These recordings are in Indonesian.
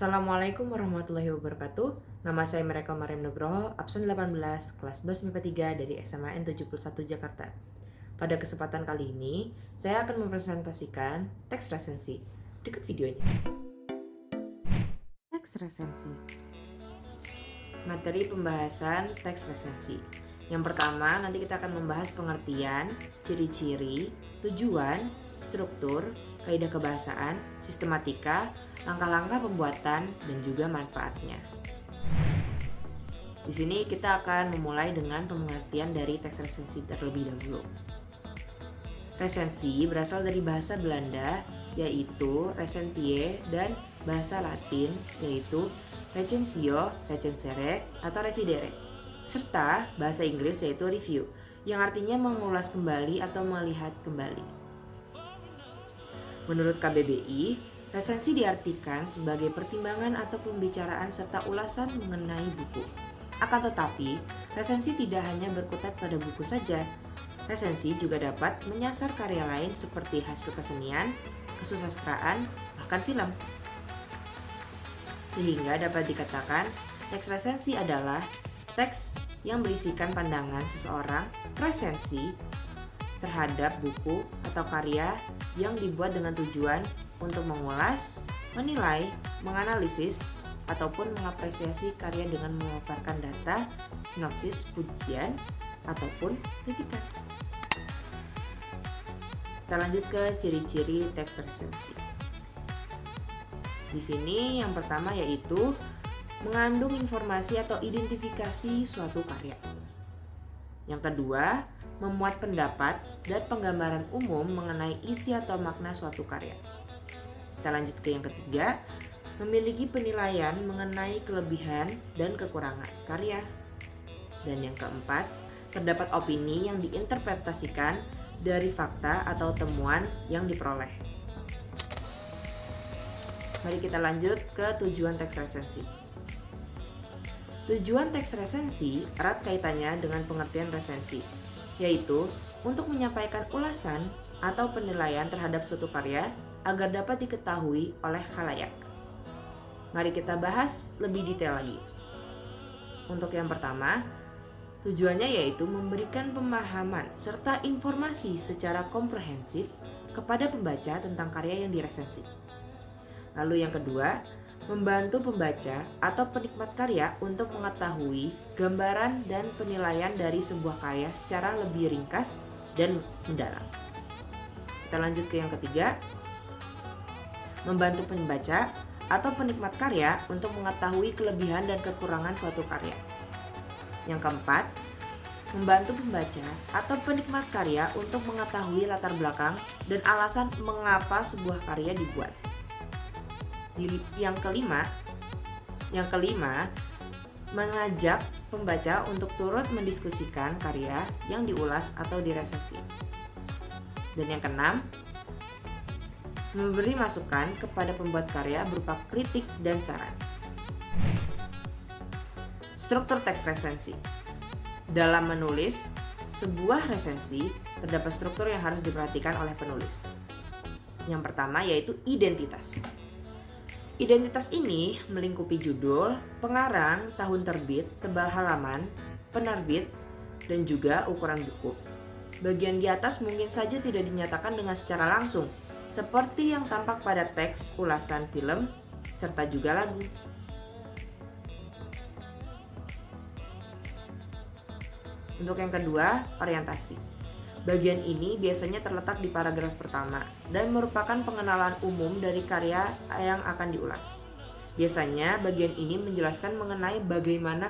Assalamualaikum warahmatullahi wabarakatuh. Nama saya Miracle Mariam Nugroho, absen 18, kelas BAS MIPA 3 dari SMA N71 Jakarta. Pada kesempatan kali ini, saya akan mempresentasikan teks resensi. Berikut videonya. Teks resensi. Materi pembahasan teks resensi. Yang pertama, nanti kita akan membahas pengertian, ciri-ciri, tujuan, struktur, kaidah kebahasaan, sistematika, langkah-langkah pembuatan, dan juga manfaatnya. Di sini kita akan memulai dengan pengertian dari teks resensi terlebih dahulu. Resensi berasal dari bahasa Belanda yaitu recensie dan bahasa Latin yaitu recensio, recensere, atau revidere, serta bahasa Inggris yaitu review, yang artinya mengulas kembali atau melihat kembali. Menurut KBBI, resensi diartikan sebagai pertimbangan atau pembicaraan serta ulasan mengenai buku. Akan tetapi, resensi tidak hanya berkutat pada buku saja. Resensi juga dapat menyasar karya lain seperti hasil kesenian, kesusastraan, bahkan film. Sehingga dapat dikatakan, teks resensi adalah teks yang berisikan pandangan seseorang resensi terhadap buku atau karya yang dibuat dengan tujuan untuk mengulas, menilai, menganalisis, ataupun mengapresiasi karya dengan memaparkan data, sinopsis, pujian, ataupun kritikan. Kita lanjut ke ciri-ciri teks resensi. Di sini yang pertama yaitu mengandung informasi atau identifikasi suatu karya. Yang kedua, memuat pendapat dan penggambaran umum mengenai isi atau makna suatu karya. Kita lanjut ke yang ketiga, memiliki penilaian mengenai kelebihan dan kekurangan karya. Dan yang keempat, terdapat opini yang diinterpretasikan dari fakta atau temuan yang diperoleh. Mari kita lanjut ke tujuan teks resensi. Tujuan teks resensi erat kaitannya dengan pengertian resensi, yaitu untuk menyampaikan ulasan atau penilaian terhadap suatu karya agar dapat diketahui oleh khalayak. Mari kita bahas lebih detail lagi. Untuk yang pertama, tujuannya yaitu memberikan pemahaman serta informasi secara komprehensif kepada pembaca tentang karya yang diresensi. Lalu yang kedua, membantu pembaca atau penikmat karya untuk mengetahui gambaran dan penilaian dari sebuah karya secara lebih ringkas dan mendalam. Kita lanjut ke yang ketiga, membantu pembaca atau penikmat karya untuk mengetahui kelebihan dan kekurangan suatu karya. Yang keempat, membantu pembaca atau penikmat karya untuk mengetahui latar belakang dan alasan mengapa sebuah karya dibuat. Yang kelima, mengajak pembaca untuk turut mendiskusikan karya yang diulas atau diresensi. Dan yang keenam, memberi masukan kepada pembuat karya berupa kritik dan saran. Struktur teks resensi. Dalam menulis sebuah resensi, terdapat struktur yang harus diperhatikan oleh penulis. Yang pertama yaitu identitas. Identitas ini melingkupi judul, pengarang, tahun terbit, tebal halaman, penerbit, dan juga ukuran buku. Bagian di atas mungkin saja tidak dinyatakan dengan secara langsung, seperti yang tampak pada teks ulasan film, serta juga lagu. Untuk yang kedua, orientasi. Bagian ini biasanya terletak di paragraf pertama dan merupakan pengenalan umum dari karya yang akan diulas. Biasanya bagian ini menjelaskan mengenai bagaimana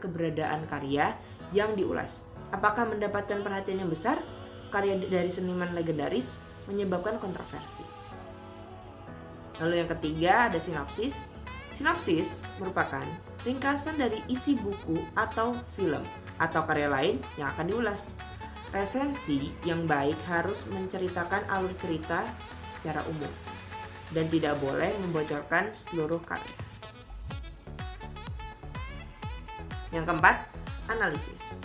keberadaan karya yang diulas. Apakah mendapatkan perhatian yang besar, karya dari seniman legendaris, menyebabkan kontroversi. Lalu yang ketiga ada sinopsis. Sinopsis merupakan ringkasan dari isi buku atau film atau karya lain yang akan diulas. Resensi yang baik harus menceritakan alur cerita secara umum dan tidak boleh membocorkan seluruh karya. Yang keempat, analisis.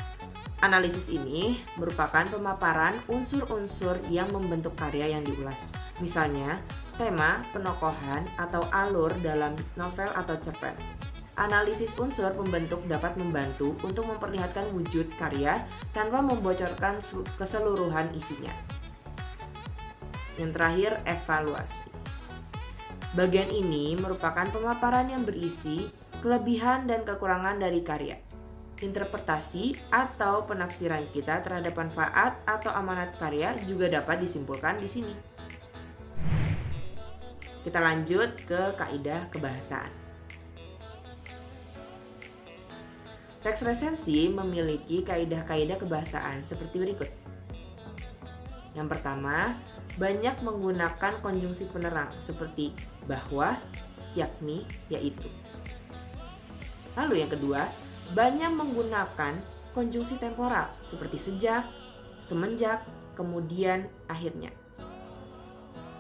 Analisis ini merupakan pemaparan unsur-unsur yang membentuk karya yang diulas. Misalnya, tema, penokohan, atau alur dalam novel atau cerpen. Analisis unsur pembentuk dapat membantu untuk memperlihatkan wujud karya tanpa membocorkan keseluruhan isinya. Yang terakhir, evaluasi. Bagian ini merupakan pemaparan yang berisi kelebihan dan kekurangan dari karya. Interpretasi atau penafsiran kita terhadap manfaat atau amanat karya juga dapat disimpulkan di sini. Kita lanjut ke kaidah kebahasaan. Teks resensi memiliki kaidah-kaidah kebahasaan seperti berikut. Yang pertama, banyak menggunakan konjungsi penerang seperti bahwa, yakni, yaitu. Lalu yang kedua, banyak menggunakan konjungsi temporal seperti sejak, semenjak, kemudian, akhirnya.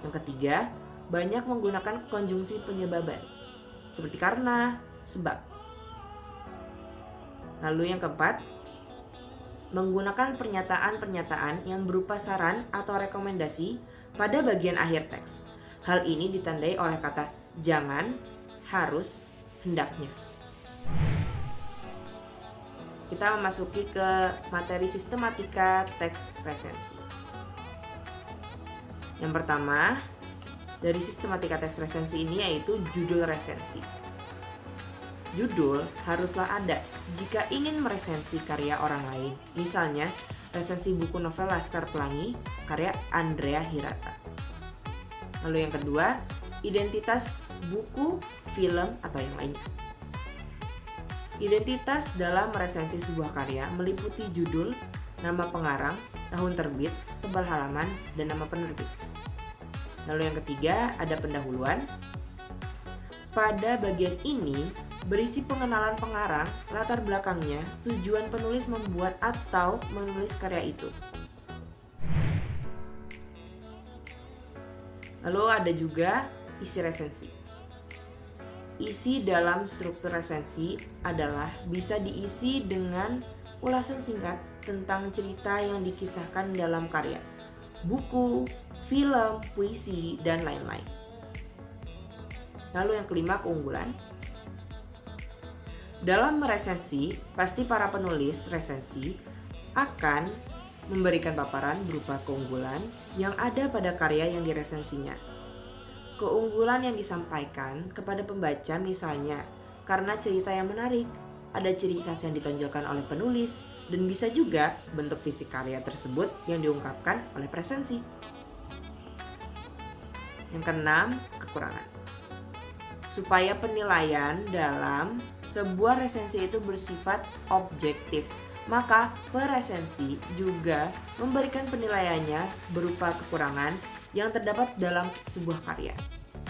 Yang ketiga, banyak menggunakan konjungsi penyebaban seperti karena, sebab. Lalu yang keempat, menggunakan pernyataan-pernyataan yang berupa saran atau rekomendasi pada bagian akhir teks. Hal ini ditandai oleh kata jangan, harus, hendaknya. Kita memasuki ke materi sistematika teks resensi. Yang pertama, dari sistematika teks resensi ini yaitu judul resensi. Judul haruslah ada jika ingin meresensi karya orang lain. Misalnya, resensi buku novel Laskar Pelangi karya Andrea Hirata. Lalu yang kedua, identitas buku, film, atau yang lainnya. Identitas dalam meresensi sebuah karya meliputi judul, nama pengarang, tahun terbit, tebal halaman, dan nama penerbit. Lalu yang ketiga, ada pendahuluan. Pada bagian ini, berisi pengenalan pengarang, latar belakangnya, tujuan penulis membuat atau menulis karya itu. Lalu ada juga isi resensi. Isi dalam struktur resensi adalah bisa diisi dengan ulasan singkat tentang cerita yang dikisahkan dalam karya, buku, film, puisi, dan lain-lain. Lalu yang kelima, keunggulan. Dalam meresensi, pasti para penulis resensi akan memberikan paparan berupa keunggulan yang ada pada karya yang diresensinya. Keunggulan yang disampaikan kepada pembaca misalnya karena cerita yang menarik, ada ciri khas yang ditonjolkan oleh penulis, dan bisa juga bentuk fisik karya tersebut yang diungkapkan oleh resensi. Yang keenam, kekurangan. Supaya penilaian dalam sebuah resensi itu bersifat objektif, maka peresensi juga memberikan penilaiannya berupa kekurangan yang terdapat dalam sebuah karya.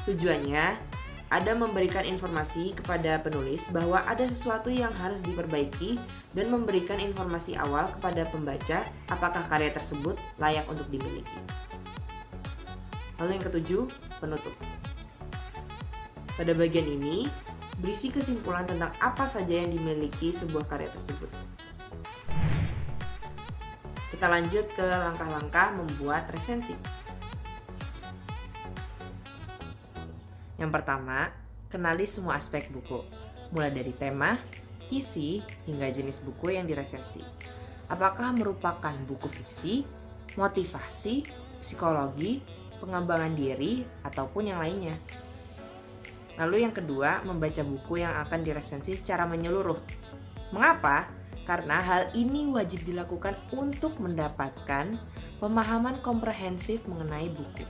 Tujuannya ada memberikan informasi kepada penulis bahwa ada sesuatu yang harus diperbaiki dan memberikan informasi awal kepada pembaca apakah karya tersebut layak untuk dimiliki. Lalu yang ketujuh, penutup. Pada bagian ini, berisi kesimpulan tentang apa saja yang dimiliki sebuah karya tersebut. Kita lanjut ke langkah-langkah membuat resensi. Yang pertama, kenali semua aspek buku, mulai dari tema, isi, hingga jenis buku yang diresensi. Apakah merupakan buku fiksi, motivasi, psikologi, pengembangan diri, ataupun yang lainnya. Lalu yang kedua, membaca buku yang akan diresensi secara menyeluruh. Mengapa? Karena hal ini wajib dilakukan untuk mendapatkan pemahaman komprehensif mengenai buku.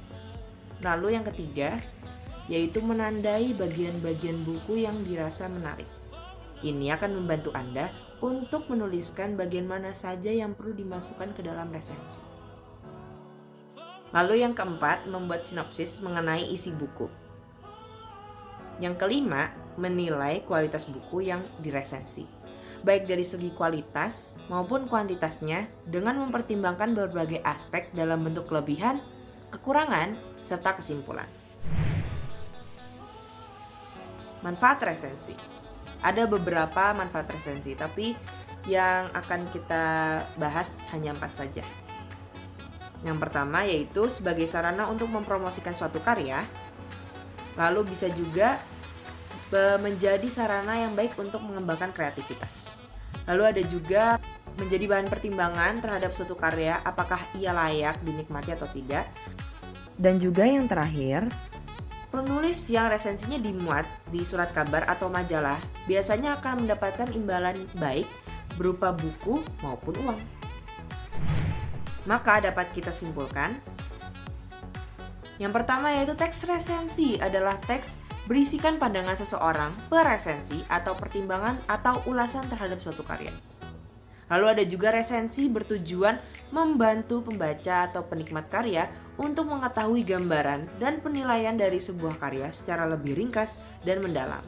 Lalu yang ketiga, yaitu menandai bagian-bagian buku yang dirasa menarik. Ini akan membantu Anda untuk menuliskan bagian mana saja yang perlu dimasukkan ke dalam resensi. Lalu yang keempat, membuat sinopsis mengenai isi buku. Yang kelima, menilai kualitas buku yang diresensi, baik dari segi kualitas maupun kuantitasnya dengan mempertimbangkan berbagai aspek dalam bentuk kelebihan, kekurangan, serta kesimpulan. Manfaat resensi. Ada beberapa manfaat resensi, tapi yang akan kita bahas hanya 4 saja. Yang pertama yaitu sebagai sarana untuk mempromosikan suatu karya. Lalu bisa juga menjadi sarana yang baik untuk mengembangkan kreativitas. Lalu ada juga menjadi bahan pertimbangan terhadap suatu karya, apakah ia layak dinikmati atau tidak. Dan juga yang terakhir, penulis yang resensinya dimuat di surat kabar atau majalah biasanya akan mendapatkan imbalan baik berupa buku maupun uang. Maka dapat kita simpulkan, yang pertama yaitu teks resensi adalah teks berisikan pandangan seseorang per resensi atau pertimbangan atau ulasan terhadap suatu karya. Lalu ada juga resensi bertujuan membantu pembaca atau penikmat karya untuk mengetahui gambaran dan penilaian dari sebuah karya secara lebih ringkas dan mendalam.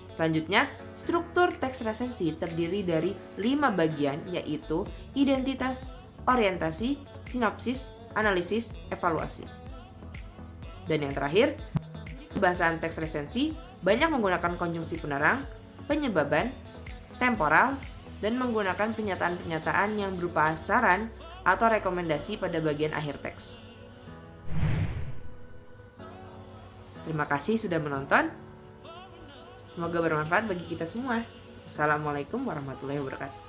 Selanjutnya, struktur teks resensi terdiri dari 5 bagian, yaitu identitas, orientasi, sinopsis, analisis, evaluasi. Dan yang terakhir, pembahasan teks resensi banyak menggunakan konjungsi penerang, penyebaban, temporal, dan menggunakan pernyataan-pernyataan yang berupa saran atau rekomendasi pada bagian akhir teks. Terima kasih sudah menonton. Semoga bermanfaat bagi kita semua. Assalamualaikum warahmatullahi wabarakatuh.